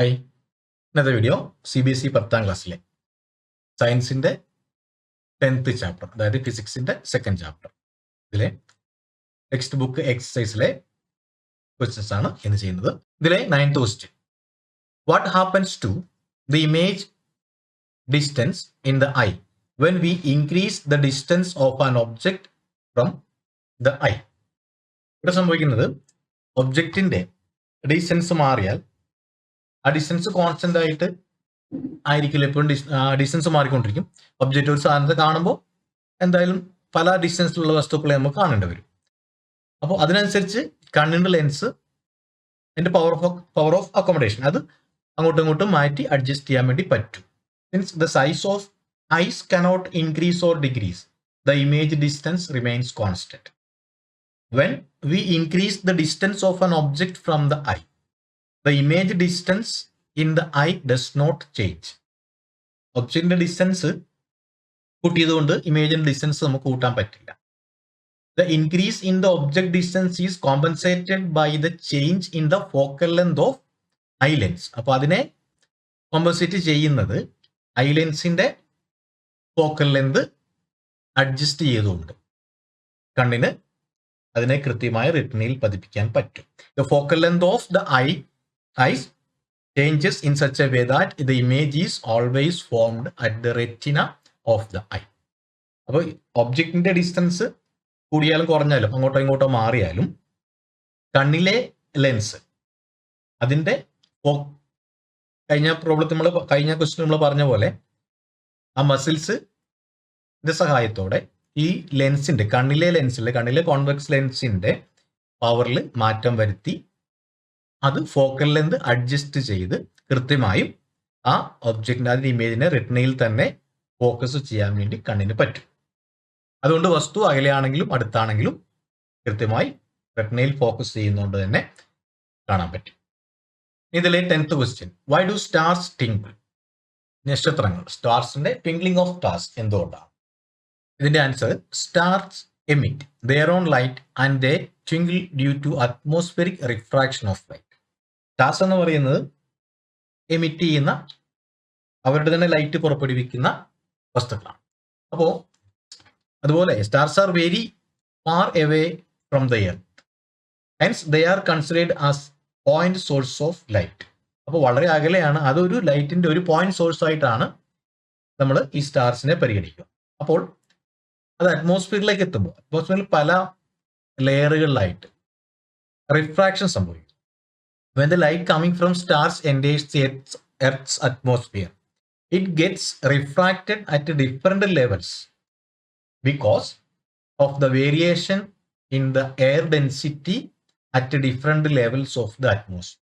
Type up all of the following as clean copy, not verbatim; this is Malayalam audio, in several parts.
ഹൈ, ഇന്നത്തെ വീഡിയോ CBSE 10ാം ക്ലാസ്സിലെ സയൻസിന്റെ 10th ചാപ്റ്റർ, അതായത് ഫിസിക്സിന്റെ 2nd ചാപ്റ്റർ, ഇതിലെ ടെക്സ്റ്റ് ബുക്ക് എക്സസൈസിലെ ക്വസ്റ്റ്യൻസ് ആണ് ഇന്ന് ചെയ്യുന്നത്. ഇതിലെ 9th question, what happens to the image distance in the eye when we increase the distance of an object from the eye? ഇവിടെ സംഭവിക്കുന്നത് ഒബ്ജക്റ്റിന്റെ ഡിസ്റ്റൻസ് മാറിയാൽ ആ ഡിസ്റ്റൻസ് കോൺസ്റ്റന്റ് ആയിട്ട് ആയിരിക്കില്ല, എപ്പോഴും ഡിസ്റ്റൻസ് മാറിക്കൊണ്ടിരിക്കും. ഒബ്ജക്റ്റ് ഒരു സാധനത്തെ കാണുമ്പോൾ എന്തായാലും പല ഡിസ്റ്റൻസിലുള്ള വസ്തുക്കളെ നമുക്ക് കാണേണ്ടി വരും. അപ്പോൾ അതിനനുസരിച്ച് കണ്ണിന്റെ ലെൻസ് അതിന്റെ പവർ ഓഫ് അക്കോമഡേഷൻ അത് അങ്ങോട്ടും ഇങ്ങോട്ടും മാറ്റി അഡ്ജസ്റ്റ് ചെയ്യാൻ വേണ്ടി പറ്റും. Since the size of eyes cannot increase or decrease, the image distance remains constant. When we increase the distance of an object from the eye, the image distance in the eye does not change. ഒബ്ജക്റ്റിന്റെ ഡിസ്റ്റൻസ് കൂട്ടിയതുകൊണ്ട് ഇമേജിന്റെ ഡിസ്റ്റൻസ് നമുക്ക് കൂട്ടാൻ പറ്റില്ല. The increase in the object distance is compensated by the change in the focal length of eye lens. അപ്പോൾ അതിനെ കോമ്പൻസേറ്റ് ചെയ്യുന്നത് ഐ ലെൻസിന്റെ ഫോക്കൽ ലെന്ത് അഡ്ജസ്റ്റ് ചെയ്തുകൊണ്ട് കണ്ണിന് അതിനെ കൃത്യമായ റെറ്റിനയിൽ പതിപ്പിക്കാൻ പറ്റും. The focal length of the eyes changes in such a way that the image is always formed at the retina of the eye. അപ്പോൾ ഒബ്ജക്റ്റിന്റെ ഡിസ്റ്റൻസ് കൂടിയാലും കുറഞ്ഞാലും അങ്ങോട്ടോ ഇങ്ങോട്ടോ മാറിയാലും കണ്ണിലെ ലെൻസ് അതിന്റെ കഴിഞ്ഞ ക്വസ്റ്റ്യൻ നമ്മൾ പറഞ്ഞ പോലെ ആ മസിൽസിന്റെ സഹായത്തോടെ ഈ ലെൻസിന്റെ കണ്ണിലെ കോൺവെക്സ് ലെൻസിന്റെ പവറിൽ മാറ്റം വരുത്തി അത് ഫോക്കൽ ലെന്ത് അഡ്ജസ്റ്റ് ചെയ്ത് കൃത്യമായും ആ ഒബ്ജക്റ്റിന്റെ അതിന്റെ ഇമേജിനെ റെറ്റിനയിൽ തന്നെ ഫോക്കസ് ചെയ്യാൻ വേണ്ടി കണ്ണിന് പറ്റും. അതുകൊണ്ട് വസ്തു അകലെയാണെങ്കിലും അടുത്താണെങ്കിലും കൃത്യമായി റെറ്റിനയിൽ ഫോക്കസ് ചെയ്യുന്നതുകൊണ്ട് തന്നെ കാണാൻ പറ്റും. ഇതിലെ 10th question, why do stars twinkle? നക്ഷത്രങ്ങൾ, സ്റ്റാർസിന്റെ ട്വിങ്ക്ലിംഗ് ഓഫ് സ്റ്റാർസ് എന്തുകൊണ്ടാണ്? ഇതിന്റെ answer, stars emit their own light and they twinkle due to atmospheric refraction of light. Stars എന്ന് പറയുന്നത് എമിറ്റ് ചെയ്യുന്ന അവരുടെ തന്നെ ലൈറ്റ് പുറപ്പെടുവിക്കുന്ന വസ്തുക്കളാണ്. അപ്പോൾ അതുപോലെ stars are very far away from the earth, hence they are considered as point source of light. അപ്പോൾ വളരെ അകലെയാണ്, അതൊരു ലൈറ്റിന്റെ ഒരു പോയിന്റ് സോഴ്സ് ആയിട്ടാണ് നമ്മൾ ഈ സ്റ്റാർസിനെ പരിഗണിക്കുക. അപ്പോൾ അത് അറ്റ്മോസ്ഫിയറിലേക്ക് എത്തുമ്പോൾ അറ്റ്മോസ്ഫിയറിൽ പല ലെയറുകളിലായിട്ട് റിഫ്രാക്ഷൻ സംഭവിക്കും. When the light coming from stars enters the Earth's atmosphere, it gets refracted at different levels because of the variation in the air density at different levels of the atmosphere.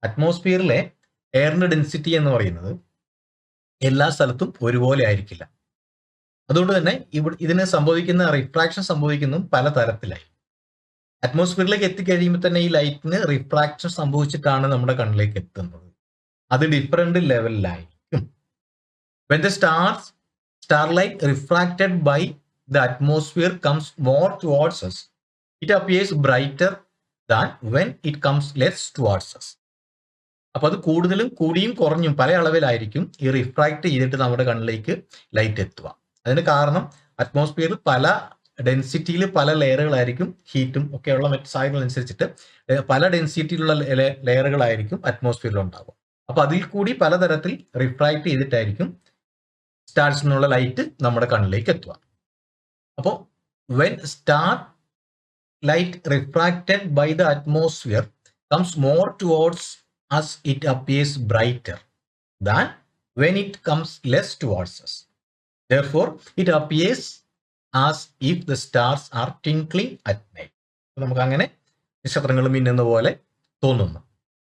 അറ്റ്മോസ്ഫിയറിലെ എയറിന്റെ ഡെൻസിറ്റി എന്ന് പറയുന്നത് എല്ലാ സ്ഥലത്തും ഒരുപോലെ ആയിരിക്കില്ല. അതുകൊണ്ട് തന്നെ ഇതിന് സംഭവിക്കുന്ന റിഫ്രാക്ഷൻ സംഭവിക്കുന്നതും പല തരത്തിലായി. അറ്റ്മോസ്ഫിയറിലേക്ക് എത്തിക്കഴിയുമ്പോൾ തന്നെ ഈ ലൈറ്റിന് റിഫ്രാക്ഷൻ സംഭവിച്ചിട്ടാണ് നമ്മുടെ കണ്ണിലേക്ക് എത്തുന്നത്. അത് different ലെവലിലായിരിക്കും. When the starlight refracted by the atmosphere comes more towards us, it appears brighter than when it comes less towards us. അപ്പൊ അത് കൂടിയും കുറഞ്ഞും പല അളവിലായിരിക്കും ഈ റിഫ്രാക്ട് ചെയ്തിട്ട് നമ്മുടെ കണ്ണിലേക്ക് ലൈറ്റ് എത്തുക. അതിന് കാരണം അറ്റ്മോസ്ഫിയറിൽ പല ഡെൻസിറ്റിയിൽ പല ലെയറുകളായിരിക്കും, ഹീറ്റും ഒക്കെയുള്ള മറ്റ് സാഹചര്യങ്ങൾ അനുസരിച്ചിട്ട് പല ഡെൻസിറ്റിയിലുള്ള ലെയറുകളായിരിക്കും അറ്റ്മോസ്ഫിയറിൽ ഉണ്ടാവുക. അപ്പൊ അതിൽ കൂടി പലതരത്തിൽ റിഫ്രാക്ട് ചെയ്തിട്ടായിരിക്കും സ്റ്റാർസിൽ നിന്നുള്ള ലൈറ്റ് നമ്മുടെ കണ്ണിലേക്ക് എത്തുക. അപ്പോൾ when star light refracted by the atmosphere comes more towards us, it appears brighter than when it comes less towards us. Therefore, it appears as if the stars are twinkling at night. നമുക്ക് അങ്ങനെ നക്ഷത്രങ്ങൾ മിന്നുന്ന പോലെ തോന്നുന്നു.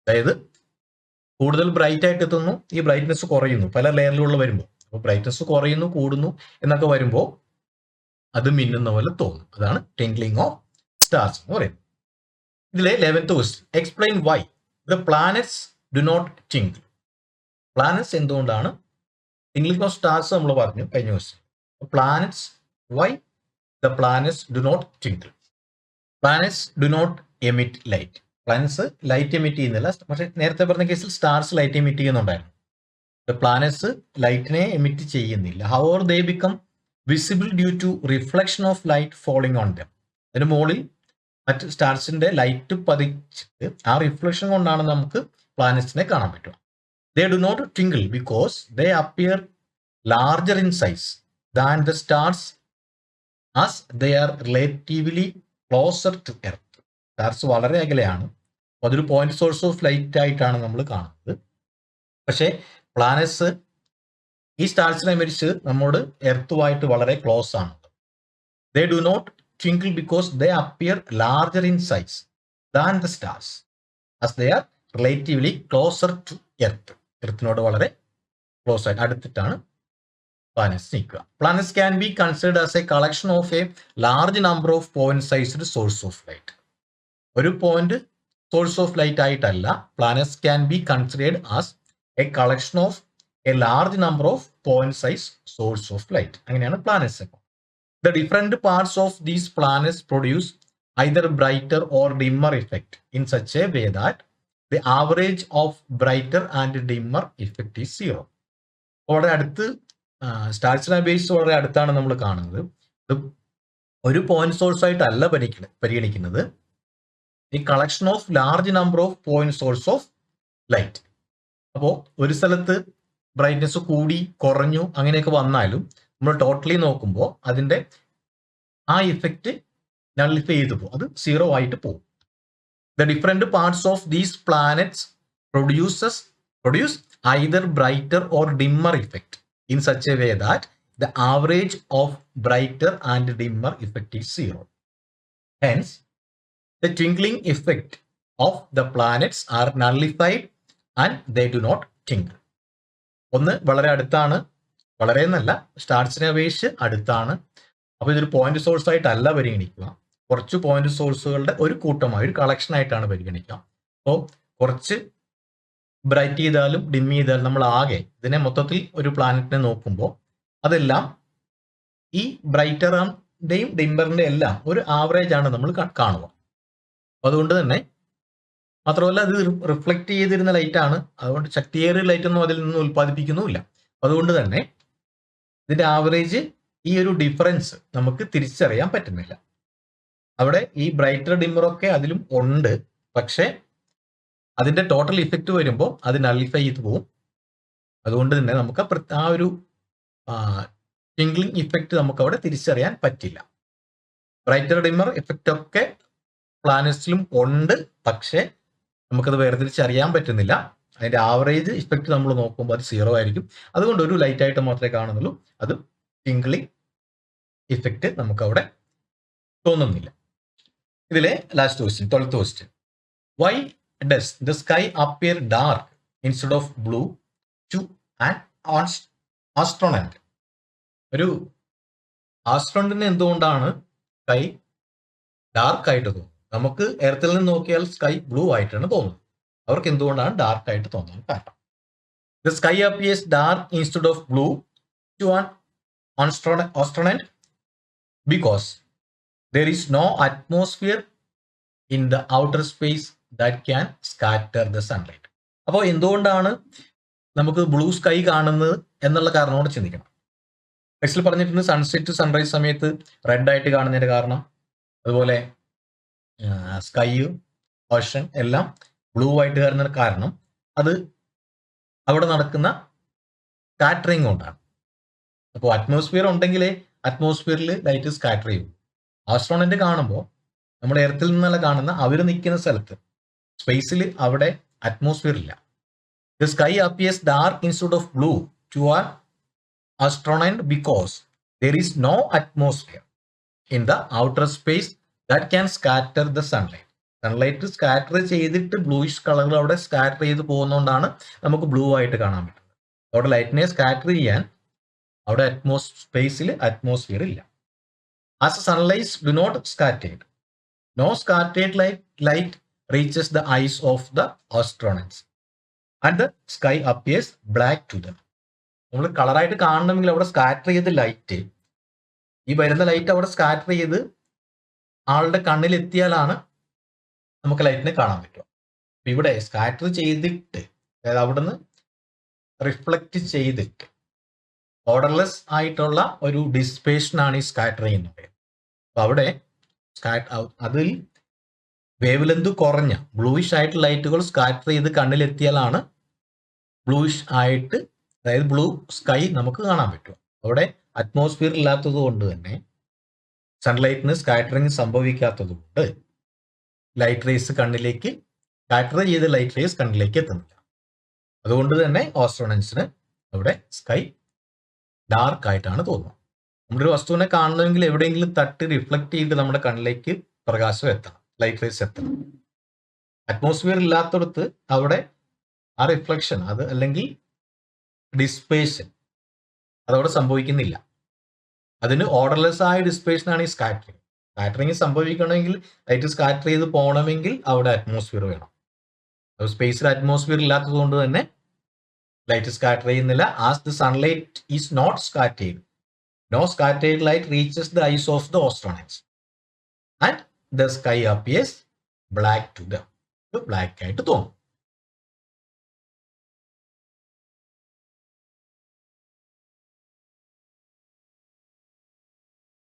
അതായത് കൂടുതൽ ബ്രൈറ്റ് ആയിട്ട് എത്തുന്നു, ഈ ബ്രൈറ്റ്നെസ് കുറയുന്നു പല ലെയറിലുള്ള വരുമ്പോൾ. അപ്പോൾ ബ്രൈറ്റ്നെസ് കുറയുന്നു, കൂടുന്നു എന്നൊക്കെ വരുമ്പോൾ അത് മിന്നുന്ന പോലെ തോന്നും. അതാണ് ട്വിങ്ക്ലിംഗ് ഓഫ് സ്റ്റാർസ് എന്ന് പറയുന്നത്. ഇതിലെ 11th question, explain Y the planets do not twinkle. Planets എന്തുകൊണ്ടാണ് ട്വിങ്ക്ലിംഗ് ഓഫ് സ്റ്റാർസ് നമ്മൾ പറഞ്ഞു കഴിഞ്ഞ question. Planets, why the planets do not twinkle? Planets do not emit light. Planets light emit ചെയ്യുന്നില്ല, പക്ഷെ നേരത്തെ പറഞ്ഞ കേസിൽ സ്റ്റാർസ് ലൈറ്റ് എമിറ്റ് ചെയ്യുന്നുണ്ടായിരുന്നു. പ്ലാനറ്റ്സ് ലൈറ്റിനെ എമിറ്റ് ചെയ്യുന്നില്ല. However they become visible due to reflection of light falling on them. അതിന് മുകളിൽ മറ്റ് സ്റ്റാർസിന്റെ ലൈറ്റ് പതിച്ചിട്ട് ആ റിഫ്ലക്ഷൻ കൊണ്ടാണ് നമുക്ക് പ്ലാനറ്റ്സിനെ കാണാൻ പറ്റുക. They do not twinkle because they appear larger in size than the stars as they are relatively closer to earth. Stars വളരെ അകലെയാണ്, അതൊരു പോയിന്റ് സോഴ്സ് ഓഫ് ലൈറ്റ് ആയിട്ടാണ് നമ്മൾ കാണുന്നത്. പക്ഷേ പ്ലാനറ്റ്സ് ഈ സ്റ്റാർസിനെ അപേക്ഷിച്ച് നമ്മോട് എർത്തുമായിട്ട് വളരെ ക്ലോസ് ആണ്. They do not twinkle because they appear larger in size than the stars as they are relatively closer to earth. എർത്തിനോട് വളരെ ക്ലോസ് ആയിട്ട് അടുത്തിട്ടാണ് പ്ലാനറ്റ്സ് നിൽക്കുക. Planets can be considered as a collection of a large number of point sized source of light. ഒരു പോയിന്റ് സോഴ്സ് ഓഫ് ലൈറ്റ് ആയിട്ടല്ല, planets can be considered as a collection of a large number of point size source of light. അങ്ങനെയാണ് planets. The different parts of these planets produce either brighter or dimmer effect in such a way that the average of brighter and dimmer effect is 0. വളരെ അടുത്ത് സ്റ്റാർസിനെ അപേക്ഷിച്ച് വളരെ അടുത്താണ് നമ്മൾ കാണുന്നത്. ഇത് ഒരു പോയിന്റ് സോഴ്സ് ആയിട്ടല്ല പരിഗണിക്കുന്നത്, ഈ collection of large number of point source of light. അപ്പോൾ ഒരു സ്ഥലത്ത് ബ്രൈറ്റ്നെസ് കൂടി കുറഞ്ഞു അങ്ങനെയൊക്കെ വന്നാലും നമ്മൾ ടോട്ടലി നോക്കുമ്പോൾ അതിന്റെ ആ ഇഫക്റ്റ് നള്ളിഫൈ ചെയ്തു പോകും, അത് 0 ആയിട്ട് പോകും. The different parts of these planets produce either brighter or dimmer effect in such a way that the average of brighter and dimmer effect is 0. Hence the twinkling effect of the planets are nullified and they do not twinkle. ഒന്ന് വളരെ അടുത്താണ്, വളരെ എന്നല്ല, സ്റ്റാർസിനെ അപേക്ഷിച്ച് അടുത്താണ്. അപ്പോൾ ഇതൊരു പോയിന്റ് സോഴ്സ് ആയിട്ടല്ല പരിഗണിക്കുക, കുറച്ച് പോയിന്റ് സോഴ്സുകളുടെ ഒരു കൂട്ടമായി ഒരു കളക്ഷൻ ആയിട്ടാണ് പരിഗണിക്കുക. അപ്പോൾ കുറച്ച് ബ്രൈറ്റ് ചെയ്താലും ഡിം ചെയ്താലും നമ്മൾ ആകെ ഇതിനെ മൊത്തത്തിൽ ഒരു പ്ലാനറ്റിനെ നോക്കുമ്പോൾ അതെല്ലാം ഈ ബ്രൈറ്ററിന്റെയും ഡിമ്മറിന്റെ എല്ലാം ഒരു ആവറേജ് ആണ് നമ്മൾ കാണുക. അതുകൊണ്ട് തന്നെ മാത്രമല്ല അത് റിഫ്ലക്ട് ചെയ്തിരുന്ന ലൈറ്റ് ആണ്, അതുകൊണ്ട് ശക്തിയേറിയ ലൈറ്റ് ഒന്നും അതിൽ നിന്ന് ഉൽപ്പാദിപ്പിക്കുന്നുമില്ല. അതുകൊണ്ട് തന്നെ ഇതിന്റെ ആവറേജ് ഈ ഒരു ഡിഫറൻസ് നമുക്ക് തിരിച്ചറിയാൻ പറ്റുന്നില്ല. അവിടെ ഈ ബ്രൈറ്റർ ഡിമ്മറൊക്കെ അതിലും ഉണ്ട്, പക്ഷെ അതിന്റെ ടോട്ടൽ ഇഫക്റ്റ് വരുമ്പോൾ അത് നള്ളിഫൈ ചെയ്ത് പോകും. അതുകൊണ്ട് തന്നെ നമുക്ക് ആ ഒരു ട്വിങ്ക്ലിംഗ് ഇഫക്റ്റ് നമുക്ക് അവിടെ തിരിച്ചറിയാൻ പറ്റില്ല. ബ്രൈറ്റർ ഡിമ്മർ ഇഫക്റ്റ് ഒക്കെ പ്ലാനറ്റ്സിലും ഉണ്ട്, പക്ഷെ നമുക്കത് വേർതിരിച്ചറിയാൻ പറ്റുന്നില്ല. അതിന്റെ ആവറേജ് ഇഫക്റ്റ് നമ്മൾ നോക്കുമ്പോൾ അത് 0 ആയിരിക്കും. അതുകൊണ്ട് ഒരു ലൈറ്റ് ആയിട്ട് മാത്രമേ കാണുന്നുള്ളൂ, അത് ട്വിങ്ക്ലിംഗ് ഇഫക്റ്റ് നമുക്ക് അവിടെ തോന്നുന്നില്ല. ഇതിലെ last question, 12th question. Why does the sky appear dark instead of blue to an astronaut? ഒരു ആസ്ട്രോണറ്റിന് എന്തുകൊണ്ടാണ് സ്കൈ ഡാർക്ക് ആയിട്ട് തോന്നുന്നത്? നമുക്ക് എർത്തിൽ നിന്ന് നോക്കിയാൽ സ്കൈ ബ്ലൂ ആയിട്ടാണ് തോന്നുന്നത്, അവർക്ക് എന്തുകൊണ്ടാണ് ഡാർക്ക് ആയിട്ട് തോന്നുന്നത്? കാരണം the sky appears dark instead of blue to an astronaut because there is no atmosphere in the outer space that can scatter the sunlight. അപ്പോൾ എന്തുകൊണ്ടാണ് നമുക്ക് ബ്ലൂ സ്കൈ കാണുന്നത് എന്നുള്ള കാരണത്തോട് ചിന്തിക്കണം. ടെക്സ്റ്റിൽ പറഞ്ഞിട്ടുണ്ട് സൺസെറ്റ് സൺറൈസ് സമയത്ത് റെഡ് ആയിട്ട് കാണുന്നതിന്റെ കാരണം, അതുപോലെ സ്കൈ ഓഷൻ എല്ലാം ബ്ലൂ ആയിട്ട് കാണുന്നതിന് കാരണം അത് അവിടെ നടക്കുന്ന സ്കാറ്ററിങ് കൊണ്ടാണ്. അപ്പോൾ അറ്റ്മോസ്ഫിയർ ഉണ്ടെങ്കിലേ അറ്റ്മോസ്ഫിയറിൽ ലൈറ്റ് സ്കാറ്റർ ചെയ്യും. ആസ്ട്രോണറ്റ് കാണുമ്പോൾ നമ്മൾ എർത്തിൽ നിന്നല്ല കാണുന്ന അവർ നിൽക്കുന്ന സ്ഥലത്ത് സ്പേസിൽ അവിടെ അറ്റ്മോസ്ഫിയർ ഇല്ല. The sky appears dark instead of blue to an astronaut because there is no atmosphere in the outer space that can scatter the sunlight. Sunlight scatter ചെയ്തിട്ട് ബ്ലൂയിഷ് കളറിൽ അവിടെ സ്കാറ്റർ ചെയ്ത് പോകുന്നതുകൊണ്ടാണ് നമുക്ക് ബ്ലൂ ആയിട്ട് കാണാൻ പറ്റുന്നത്. അവിടെ ലൈറ്റിനെ സ്കാറ്റർ ചെയ്യാൻ അവിടെ സ്പേസിൽ അറ്റ്മോസ്ഫിയർ ഇല്ല. As sunlight do not scatter, no scattered light reaches the eyes of the astronauts, and the sky appears black to them. നമ്മൾ കളറായിട്ട് കാണണമെങ്കിൽ അവിടെ സ്കാറ്റർ ചെയ്ത് ലൈറ്റ്, ഈ വരുന്ന ലൈറ്റ് അവിടെ സ്കാറ്റർ ചെയ്ത് ആളുടെ കണ്ണിൽ എത്തിയാലാണ് നമുക്ക് ലൈറ്റിനെ കാണാൻ പറ്റും. ഇവിടെ സ്കാറ്റർ ചെയ്തിട്ട്, അതായത് അവിടുന്ന് റിഫ്ലക്റ്റ് ചെയ്തിട്ട് ഓർഡർലെസ് ആയിട്ടുള്ള ഒരു ഡിസ്പേഷൻ ആണ് ഈ സ്കാറ്ററിംഗ് എന്ന് പറയുന്നത്. അപ്പൊ അവിടെ അതിൽ വേവ് ലെന്ത് കുറഞ്ഞ ബ്ലൂയിഷ് ആയിട്ട് ലൈറ്റുകൾ സ്കാറ്റർ ചെയ്ത് കണ്ണിലെത്തിയാലാണ് ബ്ലൂയിഷ് ആയിട്ട്, അതായത് ബ്ലൂ സ്കൈ നമുക്ക് കാണാൻ പറ്റും. അവിടെ അറ്റ്മോസ്ഫിയർ ഇല്ലാത്തത് കൊണ്ട് തന്നെ സൺലൈറ്റിന് സ്കാറ്ററിങ് സംഭവിക്കാത്തത് കൊണ്ട് ലൈറ്റ് റേസ് കണ്ണിലേക്ക്, സ്കാറ്റർ ചെയ്ത ലൈറ്റ് റേസ് കണ്ണിലേക്ക് എത്തുന്നില്ല. അതുകൊണ്ട് തന്നെ ആസ്ട്രോണറ്റ്സിന് അവിടെ സ്കൈ ഡാർക്ക് ആയിട്ടാണ് തോന്നുന്നത്. നമ്മളൊരു വസ്തുവിനെ കാണണമെങ്കിൽ എവിടെയെങ്കിലും തട്ടി റിഫ്ലക്ട് ചെയ്ത് നമ്മുടെ കണ്ണിലേക്ക് പ്രകാശം എത്തണം, ലൈറ്റ് റേസ് എത്തണം. അറ്റ്മോസ്ഫിയർ ഇല്ലാത്തടത്ത് അവിടെ ആ റിഫ്ലക്ഷൻ അത് അല്ലെങ്കിൽ ഡിസ്പേഷൻ അതവിടെ സംഭവിക്കുന്നില്ല. അതിന് ഓർഡർലെസ് ആയ ഡിസ്പേഷൻ ആണ് ഈ സ്കാറ്ററിങ്. സ്കാറ്ററിങ് സംഭവിക്കണമെങ്കിൽ ലൈറ്റ് സ്കാറ്റർ ചെയ്ത് പോകണമെങ്കിൽ അവിടെ അറ്റ്മോസ്ഫിയർ വേണം. സ്പേസിൽ അറ്റ്മോസ്ഫിയർ ഇല്ലാത്തത് കൊണ്ട് തന്നെ ലൈറ്റ് സ്കാറ്റർ ചെയ്യുന്നില്ല. As the sunlight is not scattered, no scattered light reaches the eyes of the astronauts and the sky appears black to them. Black ആയിട്ട് തോന്നും.